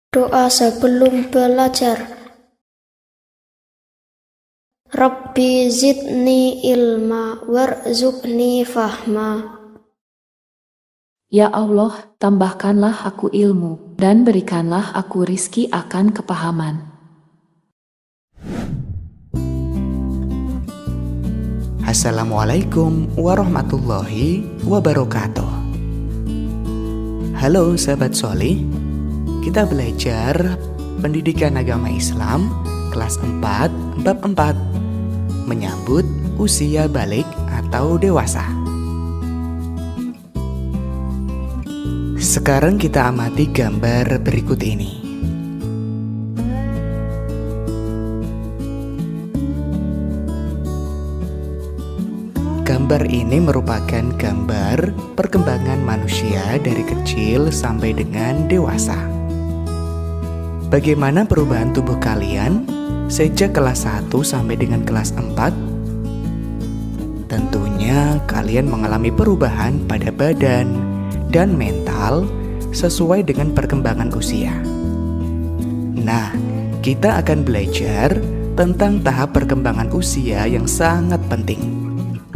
Doa sebelum belajar. Rabbi zidni ilma warzuqni fahma. Ya Allah, tambahkanlah aku ilmu, dan berikanlah aku rizki akan kepahaman. Assalamualaikum warahmatullahi wabarakatuh. Halo sahabat Sholih, kita belajar pendidikan agama Islam kelas 4 bab 4, menyambut usia balik atau dewasa. Sekarang kita amati gambar berikut ini. Gambar ini merupakan gambar perkembangan manusia dari kecil sampai dengan dewasa. Bagaimana perubahan tubuh kalian sejak kelas 1 sampai dengan kelas 4? Tentunya kalian mengalami perubahan pada badan dan mental sesuai dengan perkembangan usia. Nah, kita akan belajar tentang tahap perkembangan usia yang sangat penting,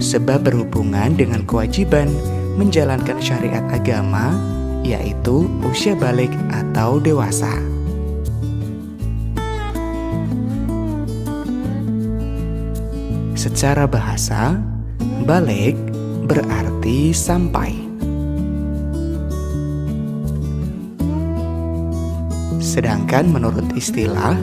sebab berhubungan dengan kewajiban menjalankan syariat agama, yaitu usia balik atau dewasa. Secara bahasa, balik berarti sampai. Sedangkan menurut istilah,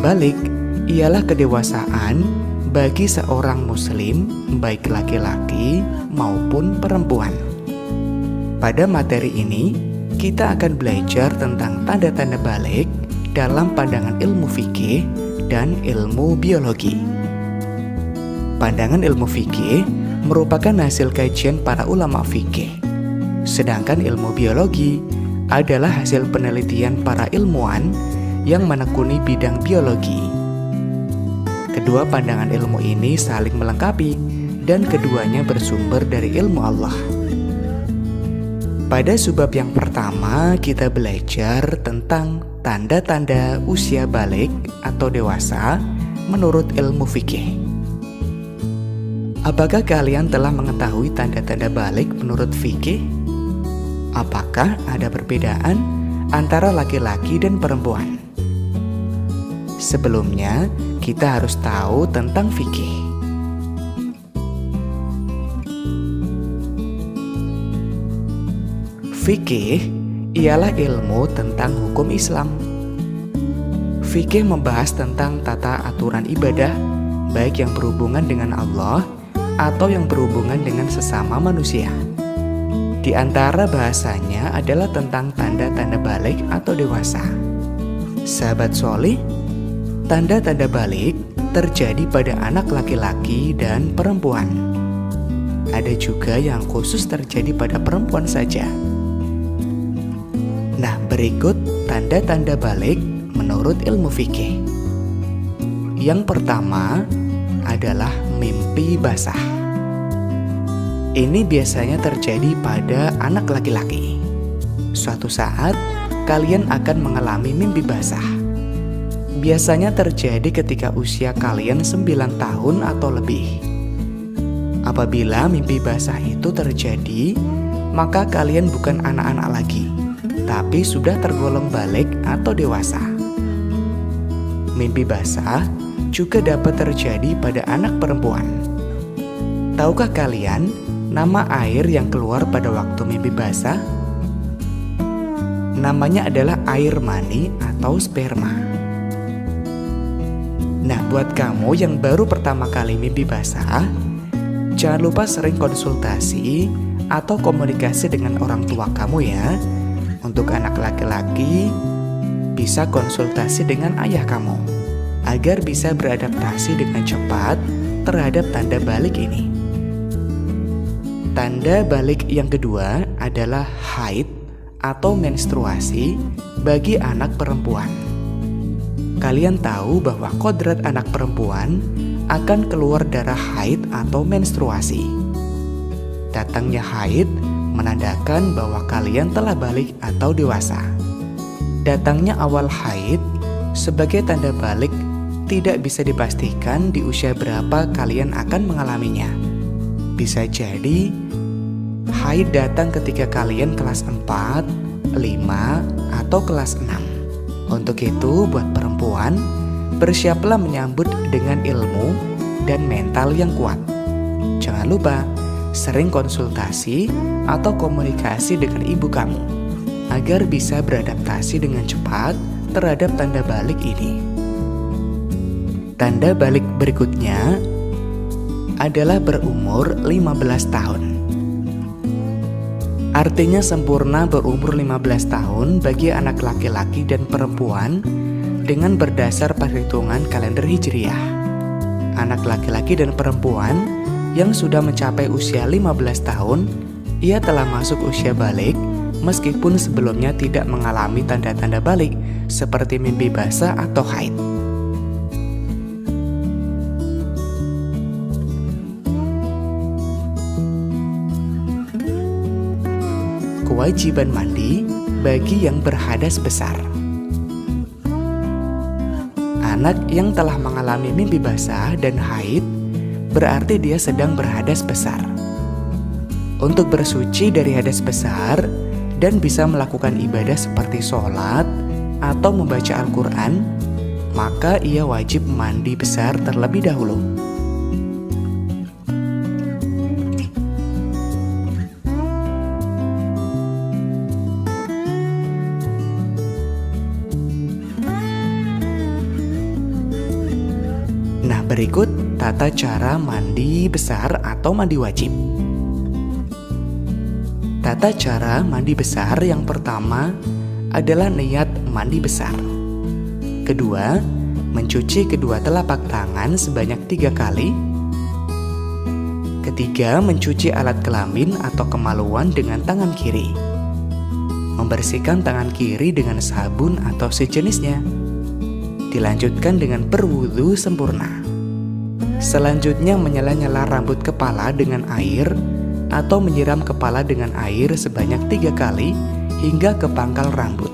balik ialah kedewasaan bagi seorang muslim, baik laki-laki maupun perempuan. Pada materi ini, kita akan belajar tentang tanda-tanda balik dalam pandangan ilmu fikih dan ilmu biologi. Pandangan ilmu fikih merupakan hasil kajian para ulama fikih, sedangkan ilmu biologi adalah hasil penelitian para ilmuwan yang menekuni bidang biologi. Kedua pandangan ilmu ini saling melengkapi dan keduanya bersumber dari ilmu Allah. Pada subbab yang pertama, kita belajar tentang tanda-tanda usia balik atau dewasa menurut ilmu fikih. Apakah kalian telah mengetahui tanda-tanda balik menurut fikih? Apakah ada perbedaan antara laki-laki dan perempuan? Sebelumnya, kita harus tahu tentang fikih. Fikih ialah ilmu tentang hukum Islam. Fikih membahas tentang tata aturan ibadah, baik yang berhubungan dengan Allah atau yang berhubungan dengan sesama manusia. Di antara bahasanya adalah tentang tanda-tanda balik atau dewasa. Sahabat Sholih, tanda-tanda balik terjadi pada anak laki-laki dan perempuan. Ada juga yang khusus terjadi pada perempuan saja. Nah, berikut tanda-tanda balik menurut ilmu fikih. Yang pertama adalah mimpi basah. Ini biasanya terjadi pada anak laki-laki. Suatu saat, kalian akan mengalami mimpi basah. Biasanya terjadi ketika usia kalian 9 tahun atau lebih. Apabila mimpi basah itu terjadi, maka kalian bukan anak-anak lagi, tapi sudah tergolong balik atau dewasa. Mimpi basah juga dapat terjadi pada anak perempuan. Tahukah kalian nama air yang keluar pada waktu mimpi basah? Namanya adalah air mani atau sperma. Nah, buat kamu yang baru pertama kali mimpi basah, jangan lupa sering konsultasi atau komunikasi dengan orang tua kamu ya. Untuk anak laki-laki, bisa konsultasi dengan ayah kamu agar bisa beradaptasi dengan cepat terhadap tanda balik ini. Tanda balik yang kedua adalah haid atau menstruasi bagi anak perempuan. Kalian tahu bahwa kodrat anak perempuan akan keluar darah haid atau menstruasi. Datangnya haid menandakan bahwa kalian telah balik atau dewasa. Datangnya awal haid sebagai tanda balik tidak bisa dipastikan di usia berapa kalian akan mengalaminya. Bisa jadi haid datang ketika kalian kelas 4, 5, atau kelas 6. Untuk itu, buat perempuan, bersiaplah menyambut dengan ilmu dan mental yang kuat. Jangan lupa, sering konsultasi atau komunikasi dengan ibu kamu, agar bisa beradaptasi dengan cepat terhadap tanda balik ini. Tanda balik berikutnya adalah berumur 15 tahun. Artinya sempurna berumur 15 tahun bagi anak laki-laki dan perempuan dengan berdasar perhitungan kalender Hijriah. Anak laki-laki dan perempuan yang sudah mencapai usia 15 tahun, ia telah masuk usia balik meskipun sebelumnya tidak mengalami tanda-tanda balik seperti mimpi basah atau haid. Kewajiban mandi bagi yang berhadas besar. Anak yang telah mengalami mimpi basah dan haid berarti dia sedang berhadas besar. Untuk bersuci dari hadas besar dan bisa melakukan ibadah seperti sholat atau membaca Al-Quran, maka ia wajib mandi besar terlebih dahulu. Nah, berikut tata cara mandi besar atau mandi wajib. Tata cara mandi besar yang pertama adalah niat mandi besar. Kedua, mencuci kedua telapak tangan sebanyak 3 kali. Ketiga, mencuci alat kelamin atau kemaluan dengan tangan kiri. Membersihkan tangan kiri dengan sabun atau sejenisnya. Dilanjutkan dengan berwudu sempurna. Selanjutnya menyela-nyela rambut kepala dengan air atau menyiram kepala dengan air sebanyak 3 kali hingga ke pangkal rambut.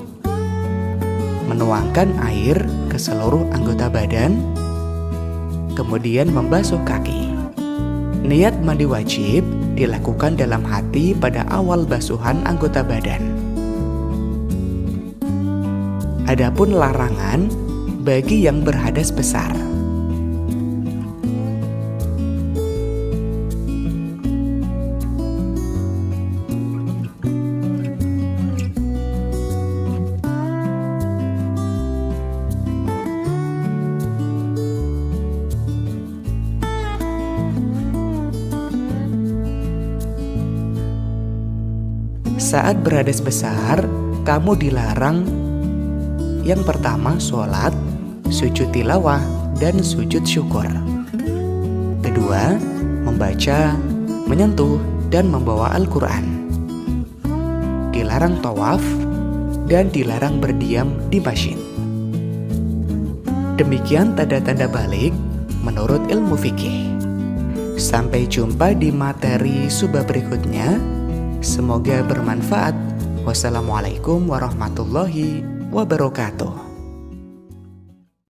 Menuangkan air ke seluruh anggota badan, kemudian membasuh kaki. Niat mandi wajib dilakukan dalam hati pada awal basuhan anggota badan. Adapun larangan bagi yang berhadas besar. Saat berhadas besar, kamu dilarang yang pertama sholat, sujud tilawah, dan sujud syukur. Kedua, membaca, menyentuh, dan membawa Al-Quran. Dilarang tawaf, dan dilarang berdiam di masjid. Demikian tanda-tanda balik menurut ilmu fikih. Sampai jumpa di materi subah berikutnya. Semoga bermanfaat. Wassalamualaikum warahmatullahi wabarakatuh.